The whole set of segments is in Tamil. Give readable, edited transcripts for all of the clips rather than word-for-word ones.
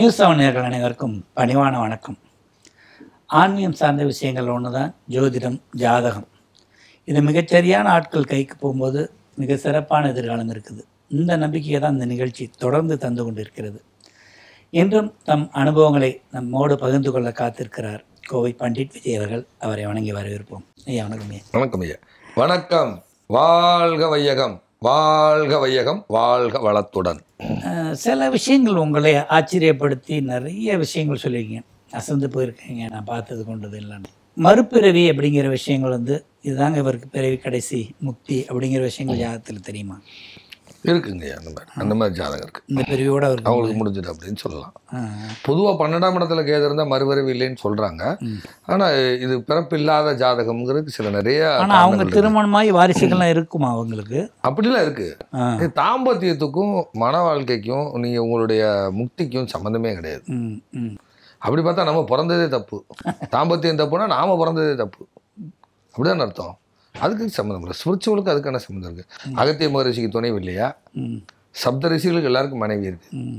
நியூஸ் 7 நேயர்கள் அனைவருக்கும் பணிவான வணக்கம். ஆன்மீகம் சார்ந்த விஷயங்கள் ஒன்று தான் ஜோதிடம், ஜாதகம். இது மிகச்சரியான ஆட்கள் கைக்கு போகும்போது மிக சிறப்பான எதிர்காலம் இருக்குது. இந்த நம்பிக்கையை தான் இந்த நிகழ்ச்சி தொடர்ந்து தந்து கொண்டிருக்கிறது. இன்றும் தம் அனுபவங்களை நம்மோடு பகிர்ந்து கொள்ள காத்திருக்கிறார் கோவை பண்டிட் விஜய் அவர்கள். அவரை வணங்கி வரவேற்போம். ஐயா வணக்கம். வணக்கம் ஐயா. வணக்கம். வாழ்க வையகம், வாழ்க வையகம், வாழ்க வளத்துடன். சில விஷயங்கள் உங்களை ஆச்சரியப்படுத்தி நிறைய விஷயங்கள் சொல்லியிருக்கீங்க. அசந்து போயிருக்கீங்க, நான் பார்த்தது கொண்டது இல்லைன்னு. மறுபிறவி அப்படிங்கிற விஷயங்கள் இதுதாங்க இவருக்கு பிறவி கடைசி முக்தி அப்படிங்கிற விஷயங்கள் ஜாதகத்தில் தெரியுமா? இருக்குங்க ஐயா. அந்த மாதிரி ஜாதகம் இருக்குது. இந்த பிறவியோட அவங்களுக்கு முடிஞ்சுது அப்படின்னு சொல்லலாம். பொதுவாக 12ஆம் இடத்துல கேது இருந்தால் மறுபிறவி இல்லைன்னு சொல்கிறாங்க. ஆனால் இது பிறப்பு இல்லாத ஜாதகம்ங்கிறது சில நிறைய. ஆனால் அவங்க திருமணமாகி வாரிசுகள்லாம் இருக்குமா அவங்களுக்கு? அப்படிலாம் இருக்குது. தாம்பத்தியத்துக்கும் மன வாழ்க்கைக்கும் நீங்கள் உங்களுடைய முக்திக்கும் சம்மந்தமே கிடையாது. அப்படி பார்த்தா நம்ம பிறந்ததே தப்பு. தாம்பத்தியம் தப்புனா நாம் பிறந்ததே தப்பு, அப்படிதான் அர்த்தம். அதுக்கு சம்மந்தம் இல்லை. ஸ்பிரிச்சுவலுக்கு அதுக்கான சம்மந்தம் இருக்குது. அகத்திய மகரிஷிக்கு துணைவு இல்லையா? சப்த ரிஷிகளுக்கு எல்லாருக்கும் மனைவி இருக்குது.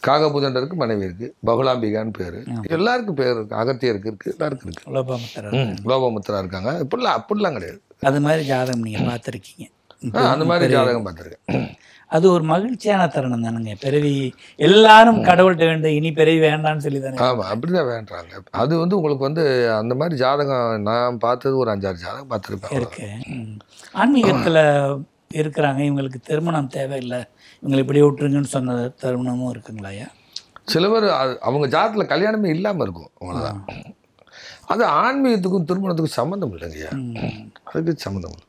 காகபுதண்டருக்கு மனைவி இருக்குது. பகுலாம்பிகான்னு பேர். எல்லாருக்கும் பேர் இருக்குது. அகத்தியருக்கு இருக்குது, எல்லாருக்கும் இருக்குது. லோபமுத்திரா இருக்காங்க. அப்படிலாம் கிடையாது. அது மாதிரி ஜாதகம் நீங்கள் பார்த்துருக்கீங்க? அந்த மாதிரி ஜாதகம் பார்த்துருக்கேன். அது ஒரு மகிழ்ச்சியான தருணம் தானுங்க. பிறவி எல்லாரும் கடவுள்கிட்ட வேண்டும், இனி பிறவி வேண்டான்னு சொல்லி தானே. ஆமாம், அப்படிதான் வேண்டாங்க. அது உங்களுக்கு அந்த மாதிரி ஜாதகம் நான் பார்த்தது ஒரு 5-6 ஜாதகம் பார்த்துருப்பேன். இருக்கு. ஆன்மீகத்தில் இருக்கிறாங்க, இவங்களுக்கு திருமணம் தேவையில்லை, இவங்களை இப்படி விட்டுருங்கன்னு சொன்ன தருணமும் இருக்குங்களா ஐயா? சில பேர் அவங்க ஜாதகத்தில் கல்யாணமே இல்லாமல் இருக்கும், அவ்வளோதான். அது ஆன்மீகத்துக்கும் திருமணத்துக்கும் சம்மந்தம் இல்லைங்கய்யா. அதுக்கு சம்மந்தம் இல்லை.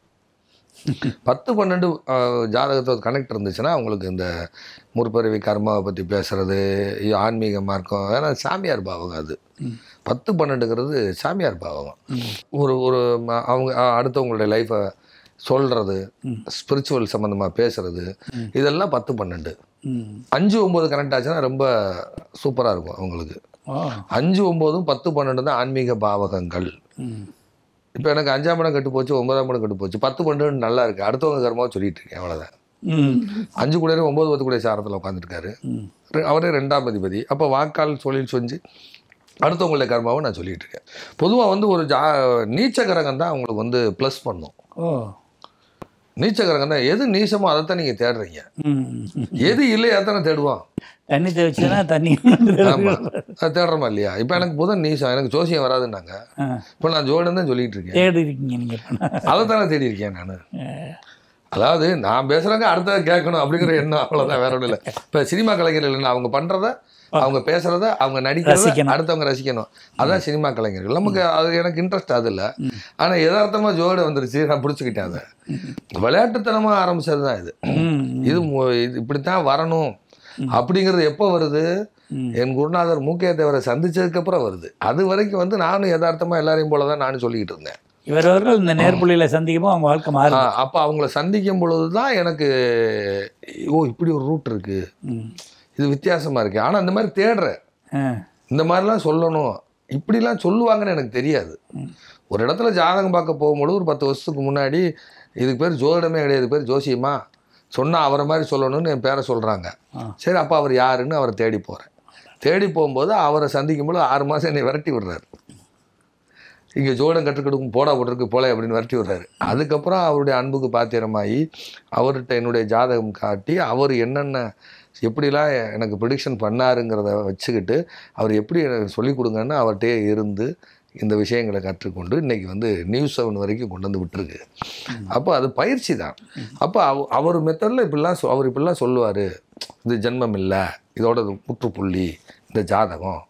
10-12 ஜாதகத்தை கனெக்ட் இருந்துச்சுன்னா அவங்களுக்கு இந்த முற்பிறவி கர்மாவை பற்றி பேசுகிறது, ஆன்மீகமாக இருக்கும். ஏன்னா சாமியார் பாவகம் அது. 10-12ங்கிறது சாமியார் பாவகம். ஒரு அவங்க அடுத்தவங்களுடைய லைஃப்பை சொல்கிறது, ஸ்பிரிச்சுவல் சம்மந்தமாக பேசுகிறது, இதெல்லாம் 10-12. 5-9 கனெக்ட் ஆச்சுன்னா ரொம்ப சூப்பராக இருக்கும் அவங்களுக்கு. 5-9, 10-12 தான் ஆன்மீக பாவகங்கள். இப்போ எனக்கு 5ஆம் இடம் கெட்டு போச்சு, 9ஆம் இடம் கெட்டு போச்சு, 10-12 நல்லா இருக்குது, அடுத்தவங்க கர்மாவை சொல்லிட்டு இருக்கேன், அவ்வளோதான். 5 கூட 9-10 கூட சாரத்தில் உட்காந்துருக்காரு. அவரே 2ஆம் அதிபதி. அப்போ வாக்கால் தொழில் செஞ்சு அடுத்தவங்களுடைய கர்மாவை நான் சொல்லிட்டு இருக்கேன். பொதுவாக ஒரு நீச்ச கிரகம் தான் அவங்களுக்கு ப்ளஸ் பண்ணும். நீச்ச கிரகம் தான். எது நீச்சமோ அதைத்தான் நீங்கள் தேடுறீங்க. எது இல்லையா தானே தேடுவோம். தண்ணி தேவைச்சுன்னா தண்ணி தேடுறோமா இல்லையா? இப்போ எனக்கு புதன் நீசம், எனக்கு ஜோசியம் வராதுன்னாங்க. இப்போ நான் ஜோடம் தான் சொல்லிட்டு இருக்கேன். தேடி இருக்கீங்க நீங்கள்? அதை தானே தேடி இருக்கேன் நான். அதாவது நான் பேசுகிறாங்க அடுத்ததை கேட்கணும் அப்படிங்கிற எண்ணம், அவ்வளோதான், வேற ஒன்றும் இல்லை. இப்போ சினிமா கலைஞர்கள் இல்லைன்னா அவங்க பண்ணுறத, அவங்க பேசுகிறத, அவங்க நடிக்கிறத அடுத்தவங்க ரசிக்கணும். அதான் சினிமா கலைஞர்கள். நமக்கு அது எனக்கு இன்ட்ரெஸ்ட் அது இல்லை. ஆனால் யதார்த்தமாக ஜோடு வந்துருச்சு, நான் பிடிச்சிக்கிட்டேன். அதை விளையாட்டுத்தனமாக ஆரம்பிச்சது தான் இது. இது இப்படித்தான் வரணும் அப்படிங்கிறது எப்போ வருது? என் குருநாதர் மூக்கே தேவரை சந்திச்சதுக்கப்புறம் வருது. அது வரைக்கும் நானும் யதார்த்தமாக எல்லாரையும் போல தான் நானும் சொல்லிக்கிட்டு இருந்தேன். இவர்கள் இந்த நேர்புள்ளியில் சந்திக்கும்போது அவங்க வாழ்க்கை மாறி, அப்போ அவங்கள சந்திக்கும் பொழுது தான் எனக்கு இப்படி ஒரு ரூட் இருக்குது, இது வித்தியாசமாக இருக்குது. ஆனால் இந்த மாதிரி தேடுறேன், இந்த மாதிரிலாம் சொல்லணும், இப்படிலாம் சொல்லுவாங்கன்னு எனக்கு தெரியாது. ஒரு இடத்துல ஜாதகம் பார்க்க போகும்போது ஒரு 10 வருஷத்துக்கு முன்னாடி இதுக்கு பேர் ஜோதிடமே கிடையாது, பேர் ஜோசியமா, சொன்னால் அவரை மாதிரி சொல்லணும்னு என் பேரை சொல்கிறாங்க. சரி, அப்போ அவர் யாருன்னு அவரை தேடி போகிறேன். தேடி போகும்போது அவரை சந்திக்கும்போது 6 மாதம் என்னை விரட்டி விடுறாரு. இங்கே ஜோடம் கற்றுக்கிட்டு போடா போட்டிருக்கு போல அப்படின்னு விரட்டி விடுறாரு. அதுக்கப்புறம் அவருடைய அன்புக்கு பாத்திரமாகி அவர்கிட்ட என்னுடைய ஜாதகம் காட்டி அவர் என்னென்ன எப்படிலாம் எனக்கு ப்ரிடிக்ஷன் பண்ணாருங்கிறத வச்சுக்கிட்டு அவர் எப்படி எனக்கு சொல்லிக் கொடுங்கன்னு அவர்கிட்டே இருந்து இந்த விஷயங்களை கற்றுக்கொண்டு இன்றைக்கி நியூஸ் 7 வரைக்கும் கொண்டு வந்து விட்டுருக்கு. அப்போ அது பயிற்சி தான். அப்போ அவர் மெத்தடில் அவர் இப்படிலாம் சொல்லுவார், இது ஜென்மம் இல்லை, இதோட முற்றுப்புள்ளி இந்த ஜாதகம்,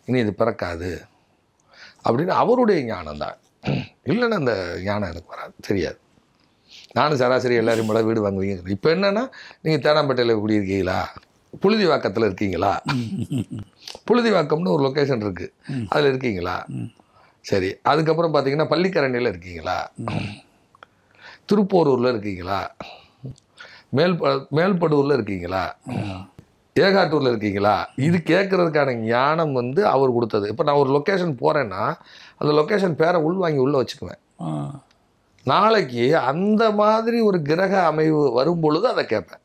இனி இது பிறக்காது அப்படின்னு அவருடைய ஞானம் தான். இல்லைன்னா அந்த ஞானம் எனக்கு வராது, தெரியாது. நானும் சராசரி எல்லாரையும் போல வீடு வாங்குவீங்க. இப்போ என்னென்னா நீங்கள் தேனாம்பேட்டையில் குடியிருக்கீங்களா, புழுதிவாக்கத்தில் இருக்கீங்களா, புழுதிவாக்கம்னு ஒரு லொக்கேஷன் இருக்குது, அதில் இருக்கீங்களா, சரி. அதுக்கப்புறம் பார்த்தீங்கன்னா பள்ளிக்கரணையில் இருக்கீங்களா, திருப்போரூரில் இருக்கீங்களா, மேல்படூரில் இருக்கீங்களா, ஏகாட்டூரில் இருக்கீங்களா, இது கேட்குறதுக்கான ஞானம் அவர் கொடுத்தது. இப்போ நான் ஒரு லொக்கேஷன் போகிறேன்னா அந்த லொக்கேஷன் பேரை உள்வாங்கி உள்ளே வச்சுக்குவேன். நாளைக்கு அந்த மாதிரி ஒரு கிரக அமைவு வரும் பொழுது அதை கேட்பேன்.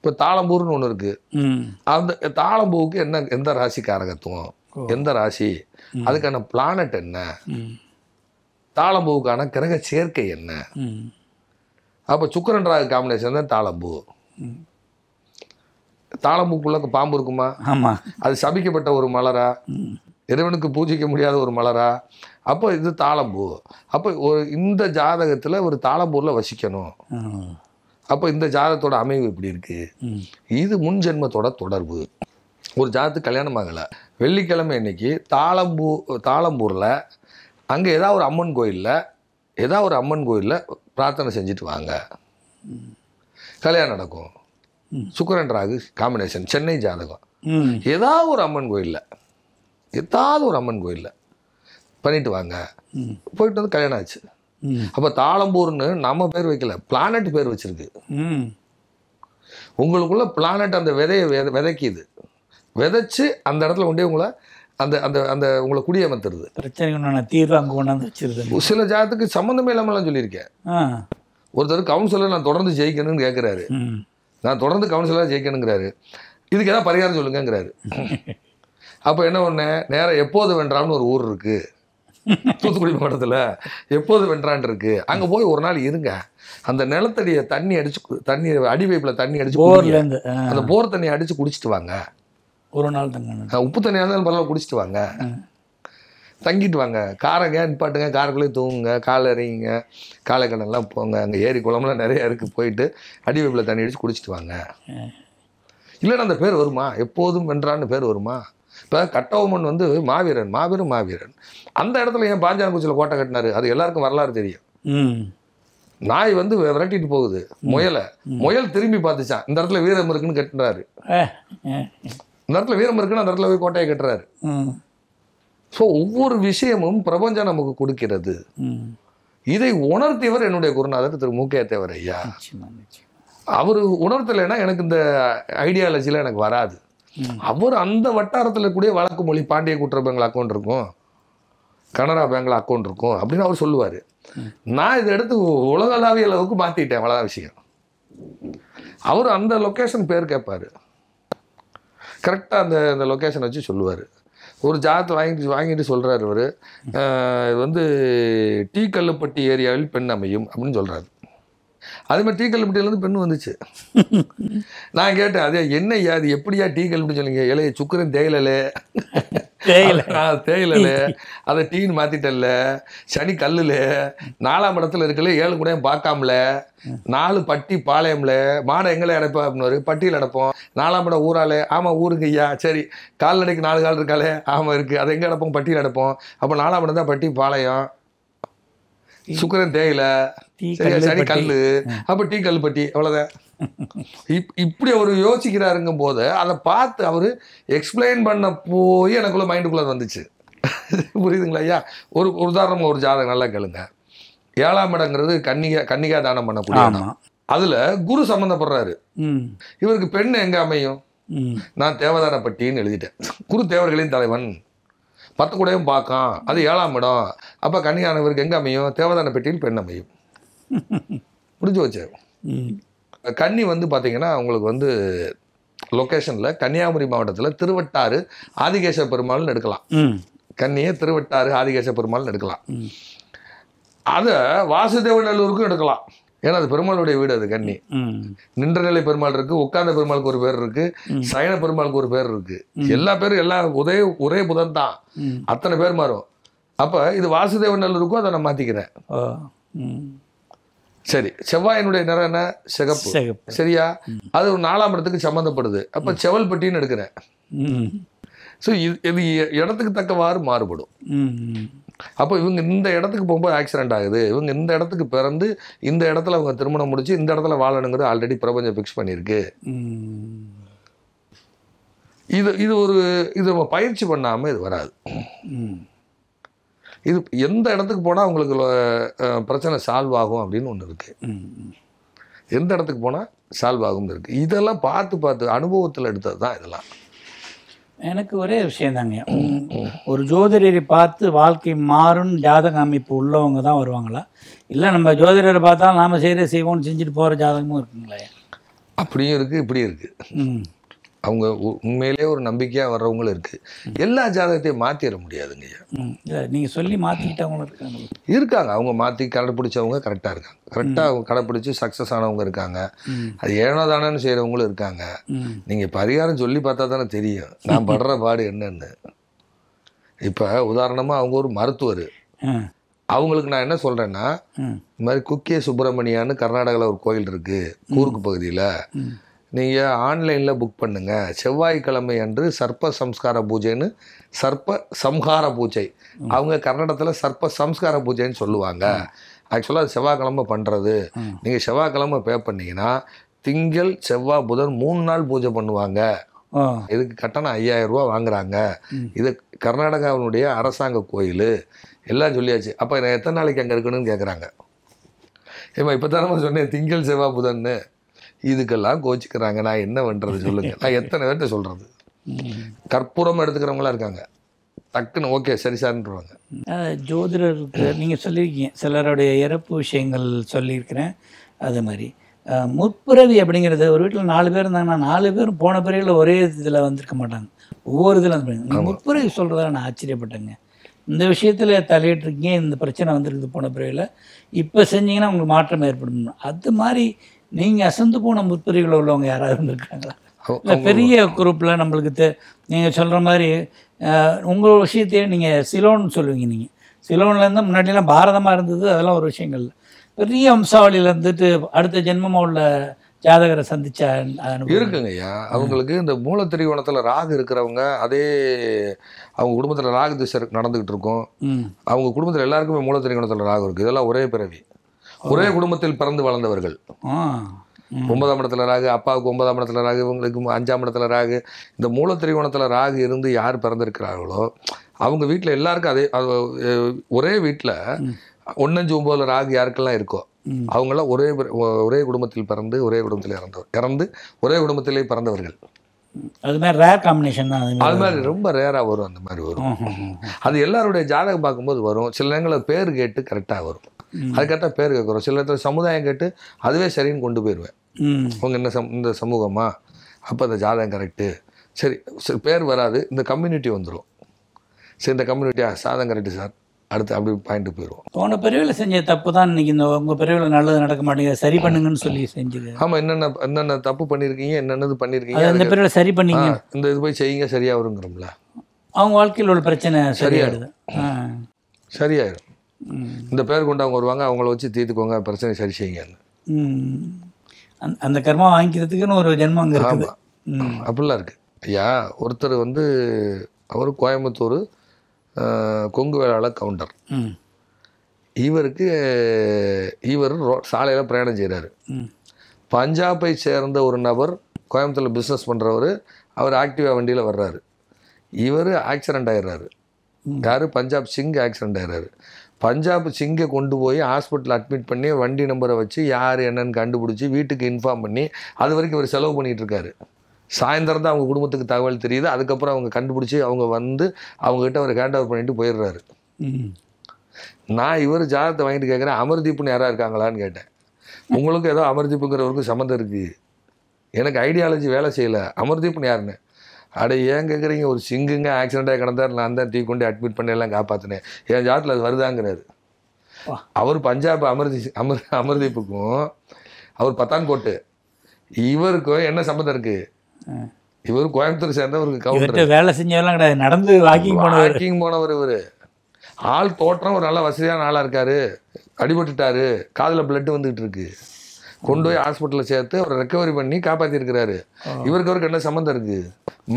இப்போ தாளம்பூர்னு ஒன்று இருக்குது. ம். அந்த தாளம்பூவுக்கு எந்த ராசி காரகத்துவம், எந்த ராசி, அதுக்கான பிளானட் என்ன, ம். தாளம்பூவுக்கான கிரக சேர்க்கை என்ன. ம். அப்போ சுக்கிரன் ராகு காம்பினேஷன் தான் தாளம்பூ. தாளம்பூக்குள்ள பாம்பு இருக்குமா? ஆமாம். அது சபிக்கப்பட்ட ஒரு மலரா, ம். இறைவனுக்கு பூஜிக்க முடியாத ஒரு மலரா? அப்போ இது தாளம்பூ. அப்போ இந்த ஜாதகத்தில் ஒரு தாளம்பூரில் வசிக்கணும். அப்போ இந்த ஜாதகத்தோட அமைவு இப்படி இருக்கு. இது முன் ஜென்மத்தோட தொடர்பு. ஒரு ஜாதகத்துக்கு கல்யாணம் ஆகலை, வெள்ளிக்கிழமை இன்னைக்கு தாளம்பூரில் அங்கே ஏதாவது ஒரு அம்மன் கோயிலில் பிரார்த்தனை செஞ்சுட்டு வாங்க, கல்யாணம் நடக்கும். சுக்கிரன் ராகு காம்பினேஷன், சென்னை ஜாதகம். ஏதாவது ஒரு அம்மன் கோயிலில் பண்ணிட்டு வாங்க, போயிட்டு வந்து கல்யாணம் ஆச்சு. அப்போ தாளம்பூர்னு நம்ம பேர் வைக்கல, பிளானட் பேர் வச்சிருக்கு. உங்களுக்குள்ள பிளானட் அந்த விதையை விதைக்குது, விதைச்சு அந்த இடத்துல கொண்டே உங்களை அந்த அந்த அந்த உங்களை குடியமர்த்துறது. பிரச்சனை தீர்வு அங்கே கொண்டாந்து வச்சிருது. சில ஜாதத்துக்கு சம்மந்தமே இல்லாமலாம் சொல்லியிருக்கேன். ஒருத்தர் கவுன்சிலர் நான் தொடர்ந்து ஜெயிக்கணும்னு கேட்குறாரு, நான் தொடர்ந்து கவுன்சிலராக ஜெயிக்கணுங்கிறாரு, இதுக்கு ஏதாவது பரிகாரம் சொல்லுங்கிறாரு. அப்போ என்ன ஒன்று, நேரம் எப்போது வென்றான்னு ஒரு ஊர் இருக்குது தூத்துக்குடி மாவட்டத்தில், எப்போது வென்றான் இருக்கு. அங்கே போய் ஒரு நாள் இருங்க, அந்த நிலத்தடியை தண்ணி அடி பைப்பில் தண்ணி அடிச்சு அந்த போர் தண்ணியை அடித்து குடிச்சிட்டு வாங்க. ஒரு நாள் தங்க உப்பு தண்ணியாக இருந்தாலும் பரவாயில்ல, குடிச்சிட்டு வாங்க, தங்கிட்டு வாங்க. காரைங்க நிப்பாட்டுங்க, காரைக்குள்ளேயே தூங்குங்க, காலை இறங்கிங்க, காலை கடன்லாம் போங்க, அங்கே ஏரி குளம்லாம் நிறையா இருக்குது, போயிட்டு அடி பைப்பில் தண்ணி அடித்து குடிச்சிட்டு வாங்க. இல்லைன்னா அந்த பேர் வருமா, எப்போதும் வென்றான்னு பேர் வருமா? இப்போ கட்டபொம்மன் வந்து மாவீரன். அந்த இடத்துல ஏன் பாஞ்சாலங்குறிச்சியில் கோட்டை கட்டினாரு, அது எல்லாருக்கும் வரலாறு தெரியும். நாய் வந்து விரட்டிட்டு போகுது முயல் திரும்பி பார்த்துச்சான், இந்த இடத்துல வீரம் இருக்குன்னு கட்டுறாரு. இந்த இடத்துல வீரம் இருக்குன்னு அந்த இடத்துல போய் கோட்டையை கட்டுறாரு. ஸோ ஒவ்வொரு விஷயமும் பிரபஞ்சம் நமக்கு கொடுக்கிறது. இதை உணர்த்தியவர் என்னுடைய குருநாதர் திரு மூக்கையா தேவர் ஐயா. அவர் உணர்த்தலைன்னா எனக்கு இந்த ஐடியாலஜியில் எனக்கு வராது. அவர் அந்த வட்டாரத்தில் கூட வழக்கு மொழி, பாண்டிய கூட்டுறவு பேங்கில் அக்கௌண்ட் இருக்கும், கனரா பேங்கில் அக்கௌண்ட் இருக்கும் அப்படின்னு அவர் சொல்லுவார். நான் இதை எடுத்து உலகளாவிய அளவுக்கு மாற்றிட்டேன், அவ்வளோதான் விஷயம். அவர் அந்த லொக்கேஷன் பேர் கேட்பார், கரெக்டாக அந்த லொக்கேஷன் வச்சு சொல்லுவார். ஒரு ஜாதத்தை வாங்கிட்டு சொல்கிறார் இவர், இது வந்து டீ கல்லுப்பட்டி ஏரியாவில் பெண் அமையும் அப்படின்னு சொல்கிறாரு. அதே மாதிரி டீ கல்லுப்பட்டியிலேருந்து பெண் வந்துச்சு. நான் கேட்டேன், அதே என்ன ஐயா அது எப்படியா டீ கல்லுப்பட்டி சொன்னீங்க? இலைய சுக்கரன் தேயிலே அதை டீன்னு மாற்றிட்டல, சனி கல்லுல 4ஆம் இடத்துல இருக்கல, 7 கூட பார்க்காமல, 4 பட்டி பாளையம்ல, மாடை எங்களை அடைப்பா அப்படின்னாரு, பட்டியில் அடைப்போம். 4ஆம் இடம் ஊராலே, ஆமாம் ஊருக்கு ஐயா. சரி, கால்நடைக்கு 4 கால் இருக்காளே, ஆமாம் இருக்குது, அதை எங்கே அடைப்போம்? பட்டியில் அடைப்போம். அப்போ 4ஆம் இடம் தான் பட்டி பாளையம், சுக்கரன் தேயிலை, சனி கல்லு, அப்போ டீ கல்லுப்பட்டி, அவ்வளோதான். இப்படி அவர் யோசிக்கிறாருங்கும் போது அதை பார்த்து அவர் எக்ஸ்பிளைன் பண்ண போய் எனக்குள்ள மைண்டுக்குள்ளே வந்துச்சு. புரியுதுங்களா ஐயா? ஒரு உதாரணம், ஒரு ஜாதகம் நல்லா கேளுங்க. 7ஆம் இடங்கிறது கன்னிகா தானம் பண்ணக்கூடிய இடம். அதில் குரு சம்மந்தப்படுறாரு. இவருக்கு பெண் எங்கே அமையும்? நான் தேவதானப்பட்டின்னு எழுதிட்டேன். குரு தேவர்களின் தலைவன், 10 கூடையும் பார்க்கான், அது 7ஆம் இடம். அப்போ கன்னிகானவருக்கு எங்கே அமையும்? தேவதானப்பட்டியில் பெண் அமையும். புரிஞ்சு வச்சு. கன்னி வந்து பார்த்தீங்கன்னா உங்களுக்கு வந்து லொக்கேஷனில் கன்னியாகுமரி மாவட்டத்தில் திருவட்டாறு ஆதிகேச பெருமாள்னு எடுக்கலாம். கன்னியை திருவட்டாறு ஆதிகேச பெருமாள்னு எடுக்கலாம். அதை வாசுதேவநல்லூருக்கும் எடுக்கலாம், ஏன்னா அது பெருமாளுடைய வீடு. அது கன்னி நின்ற நிலை பெருமாள் இருக்குது, உட்கார்ந்த பெருமாளுக்கு ஒரு பேர் இருக்குது, சயன பெருமாளுக்கு ஒரு பேர் இருக்குது. எல்லா பேரும் ஒரே புதன் தான், அத்தனை பேர் மாறும். அப்போ இது வாசுதேவநல்லூருக்கும் அதை நான் மாற்றிக்கிறேன். சரி, செவ்வாயினுடைய நிறம் என்ன? சிகப்பு. சரியா? அது ஒரு 4ஆம் இடத்துக்கு சம்மந்தப்படுது. அப்போ செவல்பட்டின்னு எடுக்கிறேன். ஸோ இது இடத்துக்கு தக்கவாறு மாறுபடும். அப்போ இவங்க இந்த இடத்துக்கு போகும்போது ஆக்சிடென்ட் ஆகுது, இவங்க இந்த இடத்துக்கு பிறந்து இந்த இடத்துல அவங்க திருமணம் முடிச்சு இந்த இடத்துல வாழணுங்கிறது ஆல்ரெடி பிரபஞ்சம் ஃபிக்ஸ் பண்ணியிருக்கு. இது நம்ம பயிற்சி பண்ணாமல் இது வராது. இது எந்த இடத்துக்கு போனால் உங்களுக்கு பிரச்சனை சால்வ் ஆகும் அப்படின்னு ஒன்று இருக்குது. எந்த இடத்துக்கு போனால் சால்வ் ஆகும்னு இருக்குது. இதெல்லாம் பார்த்து அனுபவத்தில் எடுத்தது தான் இதெல்லாம். எனக்கு ஒரே விஷயந்தாங்க, ஒரு ஜோதிடரை பார்த்து வாழ்க்கை மாறும் ஜாதக அமைப்பு உள்ளவங்க தான் வருவாங்களா, இல்லை நம்ம ஜோதிடரை பார்த்தா நாம் செய்வோம்னு செஞ்சுட்டு போகிற ஜாதகமும் இருக்குங்களா? அப்படியும் இருக்குது, இப்படியும் இருக்குது. ம் அவங்க உண்மையிலே ஒரு நம்பிக்கையாக வர்றவங்களும் இருக்குது. எல்லா ஜாதகத்தையும் மாற்றிட முடியாதுங்க ஐயா. இல்லை நீங்கள் சொல்லி மாற்றிக்கிட்டவங்களும் இருக்காங்க. இருக்காங்க, அவங்க மாற்றி கடைப்பிடிச்சவங்க கரெக்டாக இருக்காங்க. கரெக்டாக அவங்க கடைப்பிடிச்சி சக்ஸஸ் ஆனவங்க இருக்காங்க. அது ஏனோ தானேன்னு செய்கிறவங்களும் இருக்காங்க. நீங்கள் பரிகாரம் சொல்லி பார்த்தா தானே தெரியும் நான் படுற பாடு என்னன்னு. இப்போ உதாரணமாக அவங்க ஒரு மருத்துவர். அவங்களுக்கு நான் என்ன சொல்கிறேன்னா, இந்த மாதிரி குக்கே சுப்பிரமணியான்னு கர்நாடகாவில் ஒரு கோயில் இருக்குது கூர்க்கு பகுதியில். நீங்கள் ஆன்லைனில் புக் பண்ணுங்கள். செவ்வாய்க்கிழமை அன்று சர்ப்ப சம்ஸ்கார பூஜைன்னு, சர்ப்ப சம்ஹார பூஜை, அவங்க கன்னடத்தில் சர்ப்ப சம்ஸ்கார பூஜைன்னு சொல்லுவாங்க. ஆக்சுவலாக அது செவ்வாய்க்கிழமை பண்ணுறது. நீங்கள் செவ்வாய்க்கிழமை பே பண்ணிங்கன்னா திங்கள் செவ்வாய் புதன் 3 நாள் பூஜை பண்ணுவாங்க. இதுக்கு கட்டணம் 5000 ரூபா வாங்குறாங்க. இது கர்நாடகாவினுடைய அரசாங்க கோயில் எல்லாம் சொல்லியாச்சு. அப்போ நான் எத்தனை நாளைக்கு அங்கே இருக்கணும்னு கேட்குறாங்க. ஏமா இப்போ தானே சொன்னேன் திங்கள் செவ்வாய் புதன்னு. இதுக்கெல்லாம் கோச்சிக்கிறாங்க. நான் என்ன பண்ணுறது சொல்லுங்கள். நான் எத்தனை பேர்கிட்ட சொல்கிறது. கற்பூரம் எடுத்துக்கிறவங்களாம் இருக்காங்க. டக்குன்னு ஓகே சரி சார்ன்றுவாங்க. ஜோதிடருக்கு நீங்கள் சொல்லியிருக்கீங்க, சிலருடைய இறப்பு விஷயங்கள் சொல்லியிருக்கிறேன். அது மாதிரி முற்பிறவி அப்படிங்கிறது, ஒரு வீட்டில் 4 பேர் இருந்தாங்கன்னா 4 பேரும் போன பிறவியில் ஒரே இதில் வந்திருக்க மாட்டாங்க. ஒவ்வொரு இதில் வந்து முற்பிறவி சொல்கிறத நான் ஆச்சரியப்பட்டேங்க. இந்த விஷயத்தில் தலையிட்டிருக்கீங்க, இந்த பிரச்சனை வந்துருக்குது போன பிறவியில், இப்போ செஞ்சீங்கன்னா உங்களுக்கு மாற்றம் ஏற்படும். அது மாதிரி நீங்கள் அசந்து போன முற்பிறவியில் உள்ளவங்க யாராவது இருந்திருக்காங்களா? இல்லை பெரிய குரூப்பில் நம்மளுக்கு நீங்கள் சொல்கிற மாதிரி உங்கள் விஷயத்தையே நீங்கள் சிலோன்னு சொல்லுவீங்க. நீங்கள் சிலோன்லேருந்து முன்னாடியெல்லாம் பாரதமாக இருந்தது, அதெல்லாம் ஒரு விஷயங்கள். பெரிய வம்சாவளியில் இருந்துட்டு அடுத்த ஜென்மமாக உள்ள ஜாதகரை சந்திச்ச இருக்குங்க ஐயா. அவங்களுக்கு இந்த மூலத்திரிகோணத்தில் ராகு இருக்கிறவங்க, அதே அவங்க குடும்பத்தில் ராகு திசை நடந்துக்கிட்டு இருக்கும். அவங்க குடும்பத்தில் எல்லாருக்குமே மூலத்திரிகோணத்தில் ராகு இருக்குது. இதெல்லாம் ஒரே பிறவி, ஒரே குடும்பத்தில் பிறந்து வளர்ந்தவர்கள். 9ஆம் இடத்துல ராகு, அப்பாவுக்கு 9ஆம் இடத்துல ராகு, இவங்களுக்கு 5ஆம் இடத்துல ராகு. இந்த மூலத்திரிகோணத்தில் ராகு இருந்து யார் பிறந்திருக்கிறார்களோ அவங்க வீட்டில் எல்லாருக்கும் அதே ஒரே வீட்டில் 1, 5, 9 ராகு யாருக்கெல்லாம் இருக்கோ அவங்களாம் ஒரே குடும்பத்தில் பிறந்து ஒரே குடும்பத்தில் இறந்து ஒரே குடும்பத்திலே பிறந்தவர்கள். அது மாதிரி ரேர் காம்பினேஷன் தான். அது மாதிரி ரொம்ப ரேராக வரும். அந்த மாதிரி வரும். அது எல்லாருடைய ஜாதகம் பார்க்கும்போது வரும். சில நேரங்களில் பேர் கேட்டு கரெக்டாக வரும். அது கரெக்டாக பேர் கேட்குறோம். சில நேரத்தில் சமுதாயம் கேட்டு அதுவே சரின்னு கொண்டு போயிடுவேன். உங்கள் இந்த சமூகமா, அப்போ அந்த ஜாதகம் கரெக்டு. சரி பேர் வராது, இந்த கம்யூனிட்டி வந்துடும். சரி இந்த கம்யூனிட்டியா சாதகம் கரெக்டு சார், அடுத்து அப்படி பாயிண்ட்டு போயிடுவோம். போன பிரிவில் செஞ்ச தப்பு தான் இன்றைக்கி இந்த உங்கள் பிரிவில் நல்லது நடக்க மாட்டேங்குது, சரி பண்ணுங்கன்னு சொல்லி செஞ்சுது. ஆமாம், என்னென்ன தப்பு பண்ணியிருக்கீங்க, என்னென்னது பண்ணியிருக்கீங்க, இந்த பிரிவில் சரி பண்ணிங்க, இந்த இது போய் செய்யுங்க சரியாக வருங்கிறோம்ல. அவங்க வாழ்க்கையில் உள்ள பிரச்சனை சரியாயிடுது, சரியாயிடும். இந்த பேர் கொண்டு அவங்க வருவாங்க, அவங்கள வச்சு தீர்த்துக்கோங்க, பிரச்சனை சரி செய்யுங்க. அந்த கர்மா வாங்கிக்கிறதுக்குன்னு ஒரு ஜென்மம் அங்கே இருக்குது. அப்படிலாம் இருக்குது ஐயா. ஒருத்தர் அவர் கோயம்புத்தூர் கொங்கு வேளாளர் கவுண்டர். இவர் சாலையில் பிரயாணம் செய்கிறாரு. பஞ்சாபை சேர்ந்த ஒரு நபர் கோயம்புத்தூரில் பிஸ்னஸ் பண்ணுறவர், அவர் ஆக்டிவா வண்டியில் வர்றாரு. இவர் ஆக்சிடெண்ட் ஆகிடுறாரு. யார்? பஞ்சாப் சிங் ஆக்சிடெண்ட் ஆகிடுறாரு. பஞ்சாப் சிங்கை கொண்டு போய் ஹாஸ்பிட்டலில் அட்மிட் பண்ணி வண்டி நம்பரை வச்சு யார் என்னன்னு கண்டுபிடிச்சி வீட்டுக்கு இன்ஃபார்ம் பண்ணி அது வரைக்கும் அவர் செலவு பண்ணிகிட்டு இருக்காரு. சாயந்தரம் தான் அவங்க குடும்பத்துக்கு தகவல் தெரியுது. அதுக்கப்புறம் அவங்க கண்டுபிடிச்சி அவங்க அவங்ககிட்ட அவர் ஹேண்ட் ஓவர் பண்ணிட்டு போயிடுறாரு. நான் இவர் ஜாதகத்தை வாங்கிட்டு கேட்குறேன், அமர்தீப்னு யாராக இருக்காங்களான்னு கேட்டேன். உங்களுக்கு ஏதோ அமர்தீப்புங்கிறவருக்கு சம்மந்தம் இருக்குது, எனக்கு ஐடியாலஜி வேலை செய்யலை, அமர்தீப்னு யாருன்னு. அட ஏன் கேட்குறீங்க, ஒரு சிங்குங்க ஆக்சிடெண்ட்டாக கிடந்தார், நான் தான் கொண்டு அட்மிட் பண்ணி எல்லாம் காப்பாற்றினேன், என் ஜாதத்தில் அது வருதாங்கிறாரு. அவர் பஞ்சாப் அமர்தீப்புக்கும் அவர் பத்தான்கோட்டு இவருக்கும் என்ன சம்மந்தம் இருக்குது? இவர் கோயம்புத்தூர் சேர்ந்தவருக்கு கவுண்டர், வேலை செஞ்சவெல்லாம் கிடையாது, நடந்து வாக்கிங் போனவர். இவர் ஆள் தோற்றம் ஒரு நல்ல வசதியான ஆளாக இருக்காரு, அடிபட்டுட்டாரு, காதில் பிளட்டு வந்துகிட்டு இருக்கு, கொண்டு போய் ஹாஸ்பிட்டலில் சேர்த்து அவரை ரெக்கவரி பண்ணி காப்பாற்றிருக்கிறாரு. இவருக்கு என்ன சம்மந்தம் இருக்குது?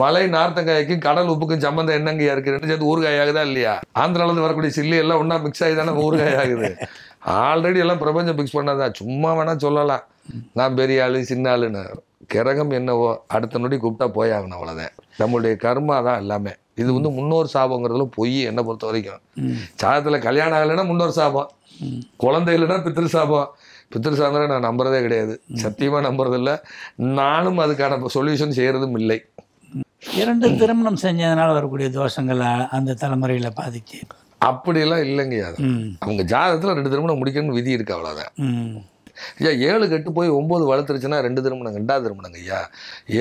மலை நார்த்தங்காய்க்கும் கடல் உப்புக்கும் சம்மந்தம் என்னங்கய்யா இருக்குது? ரெண்டு சேர்த்து ஊறுகாய் ஆகுதா இல்லையா? ஆந்திராவிலேருந்து வரக்கூடிய சில்லி எல்லாம் ஒன்றா மிக்ஸ் ஆகி தானே ஊறுகாய் ஆகுது. ஆல்ரெடி எல்லாம் பிரபஞ்சம் மிக்ஸ் பண்ணாதான். சும்மா வேணால் சொல்லலாம் நான் பெரிய ஆளு சின்ன ஆளுன்னு. கிரகம் என்னவோ அடுத்த நொடி கூப்பிட்டா போயாகணும், அவ்வளோதான். நம்மளுடைய கர்மா தான் எல்லாமே. இது முன்னோர் சாபங்கிறதுல பொய். என்னை பொறுத்த வரைக்கும் சாதத்தில் கல்யாணம் ஆகலைன்னா முன்னோர் சாபம், குழந்தை இல்லைன்னா பித்திரு சாபம். பித்திரு சாபம் நான் நம்புறதே கிடையாது, சத்தியமாக நம்புறதில்லை. நானும் அதுக்கான சொல்யூஷன் செய்கிறதும் இல்லை. 2 திருமணம் செஞ்சதுனால வரக்கூடிய தோஷங்கள் அந்த தலைமுறையில் பாதிச்சு அப்படியெல்லாம் இல்லைங்க. அவங்க ஜாதகத்தில் 2 திருமணம் முடிக்கணும்னு விதி இருக்கு, அவ்வளோதான். ஐயா 7 கெட்டு போய் 9 வளர்த்துருச்சுன்னா 2 திருமணம் 2வது திருமணங்க ஐயா.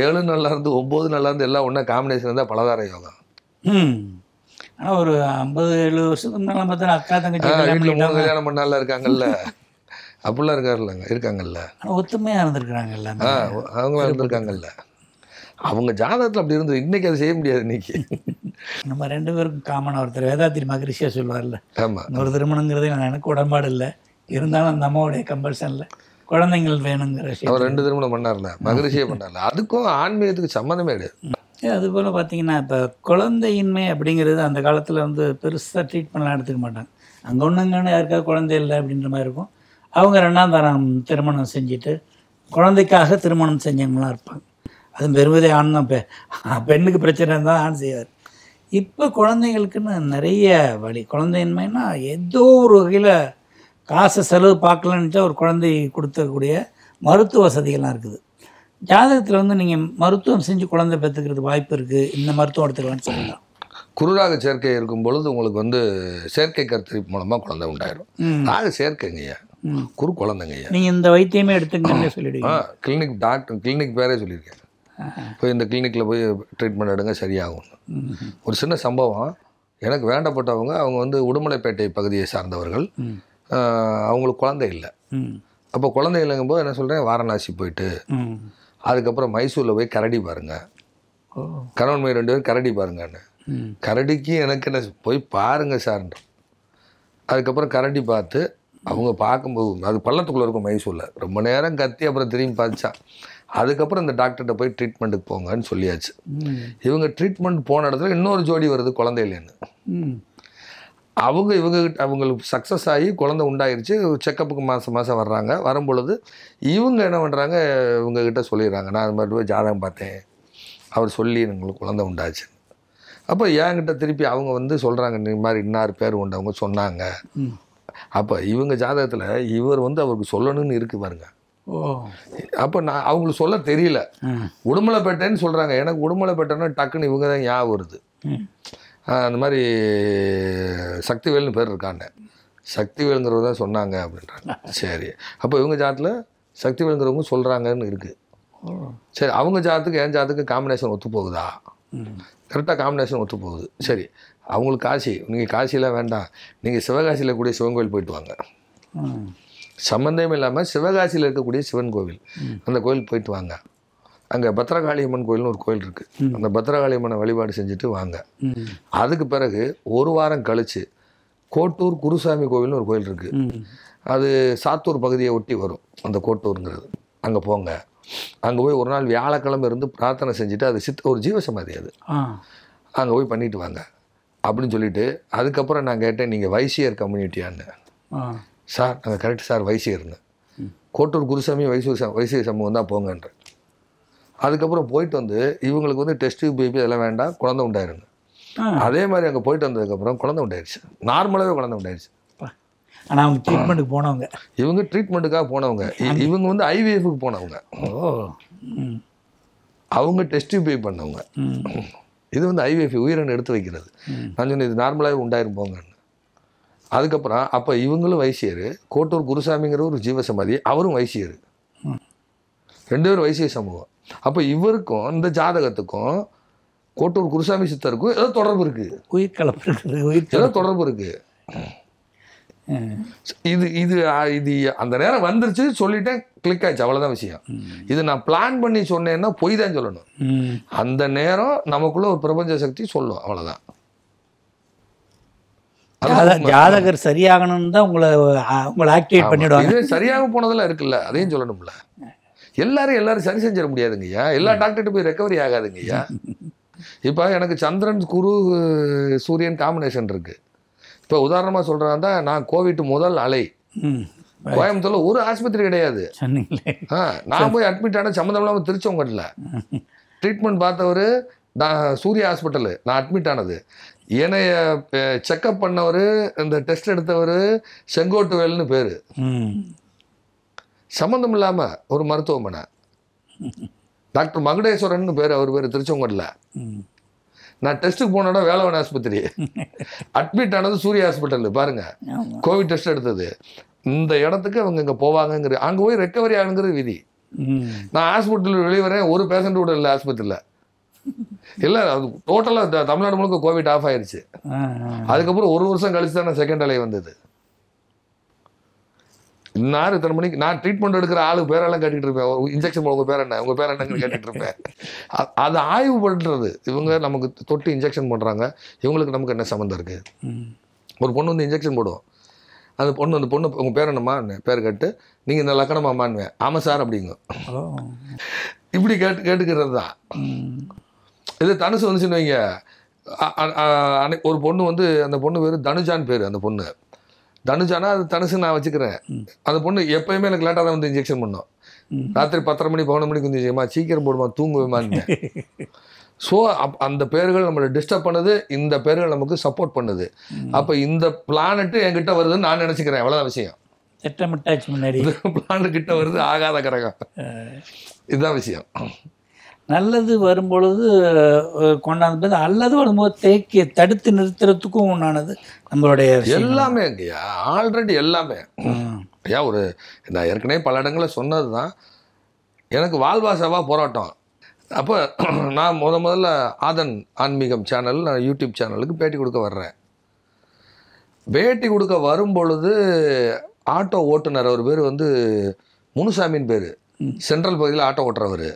7 நல்லா இருந்து 9 நல்லா இருந்து எல்லாம் ஒன்றா காம்பினேஷன் இருந்தால் பலதார யோகம். ஆனால் ஒரு 50-70 வருஷத்துக்கு முன்னால பார்த்தா அக்கா தங்கச்சி வீட்டில் 3 கல்யாணம் பண்ணால இருக்காங்கல்ல, அப்படிலாம் இருக்காங்கல்ல. ஆனால் ஒத்துமையாக இருந்திருக்கிறாங்க எல்லாமே. அவங்களாம் இருந்திருக்காங்கல்ல. அவங்க ஜாதகத்தில் அப்படி இருந்தது. இன்னைக்கு அதை செய்ய முடியாது. இன்னைக்கு நம்ம 2 பேருக்கும் காமனாக ஒருத்தர் வேதாத்திரி மகரிஷியா சொல்லுவார்ல, ஆமாம் ஒரு திருமணங்கிறது எனக்கு உடன்பாடு இல்லை, இருந்தாலும் அந்த அம்மாவுடைய கம்பல்ஷனில் குழந்தைங்கள் வேணுங்கிற விஷயம். அவர் 2 திருமணம் பண்ணார்ல, மகரிஷியே பண்ணார்ல. அதுக்கும் ஆன்மீகத்துக்கு சம்மந்தமே கிடையாது. அதுபோல் பார்த்தீங்கன்னா இப்போ குழந்தையின்மை அப்படிங்கிறது அந்த காலத்தில் வந்து பெருசாக ட்ரீட்மெண்ட்லாம் எடுத்துக்க மாட்டாங்க. அங்கே ஒன்றுங்கன்னு யாருக்காவது குழந்தை இல்லை அப்படின்ற மாதிரி இருக்கும். அவங்க 2ஆம் தரம் திருமணம் செஞ்சுட்டு குழந்தைக்காக திருமணம் செஞ்சவங்களாம் இருப்பாங்க. அது பெருமதே ஆண் தான். பெண்ணுக்கு பிரச்சனை இருந்தால் ஆண் செய்வார். இப்போ குழந்தைங்களுக்குன்னு நிறைய வழி. குழந்தையின்மைன்னா ஏதோ ஒரு வகையில் காசை செலவு பார்க்கலன்னு நினச்சா ஒரு குழந்தை கொடுத்தக்கூடிய மருத்துவ வசதிகள்லாம் இருக்குது. ஜாதகத்தில் வந்து நீங்கள் மருத்துவம் செஞ்சு குழந்தை பெற்றுக்கிறதுக்கு வாய்ப்பு இருக்குது, இந்த மருத்துவம் எடுத்துக்கலான்னு சொல்லலாம். குருராக சேர்க்கை இருக்கும் பொழுது உங்களுக்கு வந்து செயற்கை கருத்தரிப்பு மூலமாக குழந்தை உண்டாயிரும். ராக சேர்க்கைங்கய்யா, குரு குழந்தைங்கய்யா. நீங்கள் இந்த வைத்தியமே எடுத்துங்கன்னே சொல்லிவிடுவீங்க. கிளினிக் டாக்டர், கிளினிக் பேரே சொல்லியிருக்கேன். போய் இந்த கிளினிக்கில் போய் ட்ரீட்மெண்ட் எடுங்க சரியாகும். ஒரு சின்ன சம்பவம். எனக்கு வேண்டப்பட்டவங்க, அவங்க வந்து உடுமலைப்பேட்டை பகுதியை சார்ந்தவர்கள். அவங்களுக்கு குழந்தை இல்லை. அப்போ குழந்தை இல்லைங்கும்போது என்ன சொல்கிறேன், வாரணாசி போயிட்டு அதுக்கப்புறம் மைசூரில் போய் கரடி பாருங்கள், கணவன் 2 பேரும் கரடி பாருங்கன்னு. கரடிக்கு எனக்கு என்ன, போய் பாருங்கள் சார்ன்ற. அதுக்கப்புறம் கரடி பார்த்து அவங்க பார்க்கும்போது அது பள்ளத்துக்குள்ளே இருக்கும் மைசூரில். ரொம்ப நேரம் கத்தி அப்புறம் திரும்பி பார்த்துச்சான். அதுக்கப்புறம் இந்த டாக்டர்கிட்ட போய் ட்ரீட்மெண்ட்டுக்கு போங்கன்னு சொல்லியாச்சு. இவங்க ட்ரீட்மெண்ட் போன இடத்துல இன்னொரு ஜோடி வருது குழந்தை இல்லைன்னு. இவங்ககிட்ட அவங்களுக்கு சக்ஸஸ் ஆகி குழந்தை உண்டாயிருச்சு. செக்கப்புக்கு மாதம் வர்றாங்க. வரும்பொழுது இவங்க என்ன பண்ணுறாங்க, இவங்ககிட்ட சொல்லிடுறாங்க, நான் அது மாதிரி போய் ஜாதகம் பார்த்தேன், அவர் சொல்லி எங்களுக்கு குழந்தை உண்டாச்சு. அப்போ என்கிட்ட திருப்பி அவங்க வந்து சொல்கிறாங்க, இந்த மாதிரி இன்னார் பேர் உண்டவங்க சொன்னாங்க. அப்போ இவங்க ஜாதகத்தில் இவர் வந்து அவருக்கு சொல்லணும்னு இருக்கு பாருங்க. அப்போ நான் அவங்களுக்கு சொல்ல தெரியல. உடுமலைப்பேட்டைன்னு சொல்கிறாங்க. எனக்கு உடுமலைப்பேட்டைன்னா டக்குன்னு இவங்க தான் ஞாபகம் வருது. அந்த மாதிரி சக்திவேல்னு பேர் இருக்காங்க. சக்திவேலுங்கிறவங்க தான் சொன்னாங்க அப்படின்றாங்க. சரி, அப்போ இவங்க ஜாதத்தில் சக்திவேலுங்கிறவங்க சொல்கிறாங்கன்னு இருக்குது. சரி, அவங்க ஜாதத்துக்கு என் ஜாதத்துக்கு காம்பினேஷன் ஒத்து போகுதா? கரெக்டாக காம்பினேஷன் ஒத்து போகுது. சரி, அவங்களுக்கு காசி, நீங்கள் காசியெலாம் வேண்டாம், நீங்கள் சிவகாசியில் கூடிய சிவன் கோவில் போயிட்டு வாங்க. சம்மந்தமே இல்லாமல் சிவகாசியில் இருக்கக்கூடிய சிவன் கோவில், அந்த கோவிலுக்கு போயிட்டு வாங்க. அங்கே பத்ரகாளியம்மன் கோயில்னு ஒரு கோயில் இருக்குது. அந்த பத்ரகாளியம்மனை வழிபாடு செஞ்சுட்டு வாங்க. அதுக்கு பிறகு ஒரு வாரம் கழித்து கோட்டூர் குருசாமி கோவில்னு ஒரு கோயில் இருக்குது. அது சாத்தூர் பகுதியை ஒட்டி வரும் அந்த கோட்டூருங்கிறது. அங்கே போங்க. அங்கே போய் ஒரு நாள் வியாழக்கிழமை இருந்து பிரார்த்தனை செஞ்சுட்டு, அது ஒரு ஜீவசமாதி, அது அங்கே போய் பண்ணிட்டு வாங்க அப்படின்னு சொல்லிட்டு, அதுக்கப்புறம் நான் கேட்டேன், நீங்கள் வைசியர் கம்யூனிட்டியான்னு. சார் நாங்கள் கரெக்ட் சார் வைசியர்னு. கோட்டூர் குருசாமி வைசியர் சமூகம் தான் போங்கன்ற. அதுக்கப்புறம் போயிட்டு வந்து இவங்களுக்கு வந்து டெஸ்ட்டு பேபி அதெல்லாம் வேண்டாம், குழந்தை உண்டாயிருங்க. அதே மாதிரி அங்கே போயிட்டு வந்ததுக்கப்புறம் குழந்தை உண்டாயிருச்சு. நார்மலாகவே குழந்தை உண்டாயிருச்சு. ஆனால் அவங்க ட்ரீட்மெண்ட்டுக்கு போனவங்க, இவங்க ட்ரீட்மெண்ட்டுக்காக போனவங்க. இவங்க வந்து ஐவிஎஃப்க்கு போனவங்க. அவங்க டெஸ்ட் பே பண்ணவங்க. இது வந்து ஐவிஎஃப், உயிரணு எடுத்து வைக்கிறது. நான் சொன்னேன் இது நார்மலாகவே உண்டாயிரும் போங்கன்னு. அதுக்கப்புறம் அப்போ இவங்களும் வைசியர், கோட்டூர் குருசாமிங்கிற ஒரு ஜீவசமாதி, அவரும் வைசியர். 2 பேரும் வைசிய சமூகம். அப்போ இவருக்கும் இந்த ஜாதகத்துக்கும் கோட்டூர் குருசாமி சித்தருக்கும் ஏதோ தொடர்பு இருக்குது, உயிர் கலப்பு இருக்குது, ஏதோ தொடர்பு இருக்குது. இது இது இது அந்த நேரம் வந்துருச்சு, சொல்லிட்டேன், கிளிக் ஆயிடுச்சு, அவ்வளோதான் விஷயம். இது நான் பிளான் பண்ணி சொன்னேன்னா பொய் தான் சொல்லணும். அந்த நேரம் நமக்குள்ள ஒரு பிரபஞ்ச சக்தி சொல்லும், அவ்வளோதான். ஜாதகர் சரியாகணும்னு தான் உங்களை ஆக்டிவேட் பண்ணிவிடுவாங்க. இது சரியாக போனதெல்லாம் இருக்குல்ல, அதையும் சொல்லணும்ல. எல்லாரும் சரி செஞ்சிட முடியாதுங்கய்யா. எல்லா டாக்டர்கிட்ட போய் ரெக்கவரி ஆகாதுங்கய்யா. இப்போ எனக்கு சந்திரன் குரு சூரியன் காம்பினேஷன் இருக்குது. இப்போ உதாரணமாக சொல்கிறாங்க, நான் கோவிட் முதல் அலை கோயம்புத்தூரில் ஒரு ஆஸ்பத்திரி கிடையாது. நான் போய் அட்மிட் ஆன சம்மந்தம் இல்லாமல் திருச்செங்கோட்டில் ட்ரீட்மெண்ட் பார்த்தவர் சூர்யா ஹாஸ்பிட்டலு. நான் அட்மிட் ஆனது, என்னைய செக்கப் பண்ணவர், இந்த டெஸ்ட் எடுத்தவர் செங்கோட்டுவேல்னு பேர். சம்மந்தம் இல்லாமல் ஒரு மருத்துவமனை, டாக்டர் மகுடேஸ்வரன் பேர், அவர் பேர், திருச்செங்கோட்டில். நான் டெஸ்ட்டுக்கு போனோட வேலவன் ஆஸ்பத்திரி, அட்மிட் ஆனது சூர்யா ஹாஸ்பிட்டல். பாருங்க, கோவிட் டெஸ்ட் எடுத்தது. இந்த இடத்துக்கு அவங்க இங்கே போவாங்கங்கிற அங்கே போய் ரெக்கவரி ஆகுங்கிறது விதி. நான் ஹாஸ்பிட்டல் வெளியே வரேன், ஒரு பேஷண்ட் கூட இல்லை ஆஸ்பத்திரியில். இல்லை, அது டோட்டலாக தமிழ்நாடு முழுக்க கோவிட் ஆஃப் ஆயிடுச்சு. அதுக்கப்புறம் 1 வருஷம் கழிச்சு தான் செகண்ட் அலை வந்தது. இன்னார் இத்தனை மணிக்கு நான் ட்ரீட்மெண்ட் எடுக்கிற ஆளுக்கு பேரெல்லாம் கேட்டுக்கிட்டு இருப்பேன். இன்ஜெக்ஷன் உங்கள் பேர் என்ன, உங்கள் பேர் என்னன்னு கேட்டுட்டு இருப்பேன். அது ஆய்வு பண்ணுறது. இவங்க நமக்கு தொட்டு இன்ஜெக்ஷன் பண்ணுறாங்க, இவங்களுக்கு நமக்கு என்ன சம்மந்தம் இருக்குது? ஒரு பொண்ணு வந்து இன்ஜெக்ஷன் போடுவோம். அந்த பொண்ணு உங்கள் பேர் என்னம்மா பேர் கேட்டு நீங்கள் இந்த லக்கணமாம்மான்வேன். ஆமாம் சார் அப்படிங்க. இப்படி கேட்டுக்கிறது தான். இது தனுசு வந்துச்சுன்னு வைங்க. ஒரு பொண்ணு வந்து அந்த பொண்ணு பேர் தனுஜான்னு பேர். அந்த பொண்ணு தனுஜானா அது தனுசு நான் வச்சுக்கிறேன். அந்த பொண்ணு எப்பயுமே எனக்கு லேட்டாக தான் வந்து இன்ஜெக்ஷன் பண்ணோம். ராத்திரி 10:30 மணி 11 மணிக்கு வந்து இன்ஜெக்ஷன் சீக்கிரம் போடுமா தூங்குவேமான்னு. ஸோ அந்த பேர்கள் நம்மளை டிஸ்டர்ப் பண்ணுது, இந்த பேர்கள் நமக்கு சப்போர்ட் பண்ணுது. அப்போ இந்த பிளானட்டு என்கிட்ட வருதுன்னு நான் நினச்சிக்கிறேன். அவ்வளோதான் விஷயம். திட்டமிட்டாச்சு முன்னாடி பிளானட் கிட்ட வருது, ஆகாத கிரகம். இதுதான் விஷயம். நல்லது வரும்பொழுது கொண்டாந்து, அல்லது வரும்போது தடுத்து நிறுத்துறதுக்கும் உண்டானது நம்மளுடைய எல்லாமே ஐயா. ஆல்ரெடி எல்லாமே ஐயா. நான் ஏற்கனவே பல இடங்களில் சொன்னது தான். எனக்கு வாழ்வாசாவா போராட்டம். அப்போ நான் முதல்ல ஆதன் ஆன்மீகம் சேனல், நான் யூடியூப் சேனலுக்கு பேட்டி கொடுக்க வர்றேன். பேட்டி கொடுக்க வரும்பொழுது ஆட்டோ ஓட்டுநர், அவர் பேர் வந்து முனுசாமின்னு பேர், சென்ட்ரல் பகுதியில் ஆட்டோ ஓட்டுறவர்.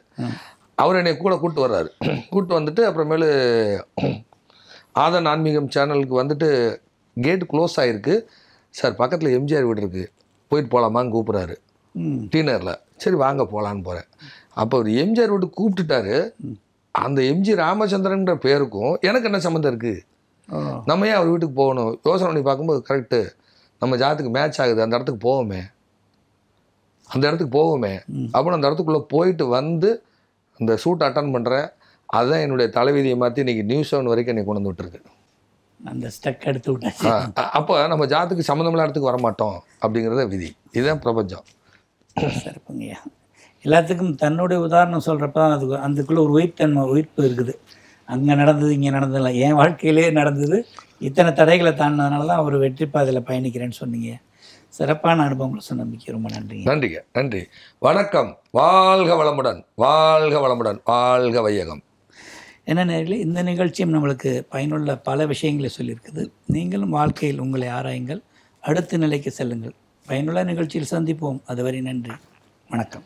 அவர் என்னை கூட கூப்பிட்டு வர்றாரு. கூப்பிட்டு வந்துட்டு அப்புறமேலு ஆதன் ஆன்மீகம் சேனலுக்கு வந்துட்டு கேட்டு க்ளோஸ் ஆகிருக்கு சார், பக்கத்தில் எம்ஜிஆர் வீடு இருக்குது, போயிட்டு போகலாமான்னு கூப்பிட்றாரு டீனரில். சரி வாங்க போகலான்னு போகிறேன். அப்போ அவர் எம்ஜிஆர் வீட்டு கூப்பிட்டுட்டாரு. அந்த எம்ஜி ராமச்சந்திரன்ற பேருக்கும் எனக்கு என்ன சம்மந்தம் இருக்குது? நம்ம ஏன் அவர் வீட்டுக்கு போகணும்? யோசனை பண்ணி பார்க்கும்போது கரெக்டு, நம்ம ஜாதத்துக்கு மேட்ச் ஆகுது, அந்த இடத்துக்கு போவோமே அப்படின்னு அந்த இடத்துக்குள்ளே போயிட்டு வந்து இந்த ஷூட் அட்டன் பண்ணுறேன். அதுதான் என்னுடைய தலைவிதியை மாற்றி இன்றைக்கி நியூஸ் 7 வரைக்கும் என்னை கொண்டு வந்து விட்டுருக்கு. அந்த ஸ்டக் எடுத்து விட்டாச்சு. அப்போ நம்ம ஜாதத்துக்கு சம்மந்தமில்லாத இடத்துக்கு வரமாட்டோம் அப்படிங்கிறத விதி. இதுதான் பிரபஞ்சம். சிறப்புங்கய்யா. எல்லாத்துக்கும் தன்னுடைய உதாரணம் சொல்கிறப்ப அதுக்குள்ளே ஒரு உயிர்ப்பு இருக்குது. அங்கே நடந்தது, இங்கே நடந்ததில்லை, என் வாழ்க்கையிலே நடந்தது, இத்தனை தடைகளை தாண்டினதுனால தான் அவர் வெற்றி பாதையில் பயணிக்கிறேன்னு சொன்னீங்க. சிறப்பான அனுபவங்களை சொன்ன நம்பிக்கை. ரொம்ப நன்றிங்க. நன்றிங்க, நன்றி. வணக்கம். வாழ்க வளமுடன், வாழ்க வளமுடன், வாழ்க வையகம். என்ன நேர்களே, இந்த நிகழ்ச்சியும் நம்மளுக்கு பயனுள்ள பல விஷயங்களை சொல்லியிருக்குது. நீங்களும் வாழ்க்கையில் உங்களை ஆராயுங்கள், அடுத்த நிலைக்கு செல்லுங்கள். பயனுள்ள நிகழ்ச்சியில் சந்திப்போம். அதுவரை நன்றி, வணக்கம்.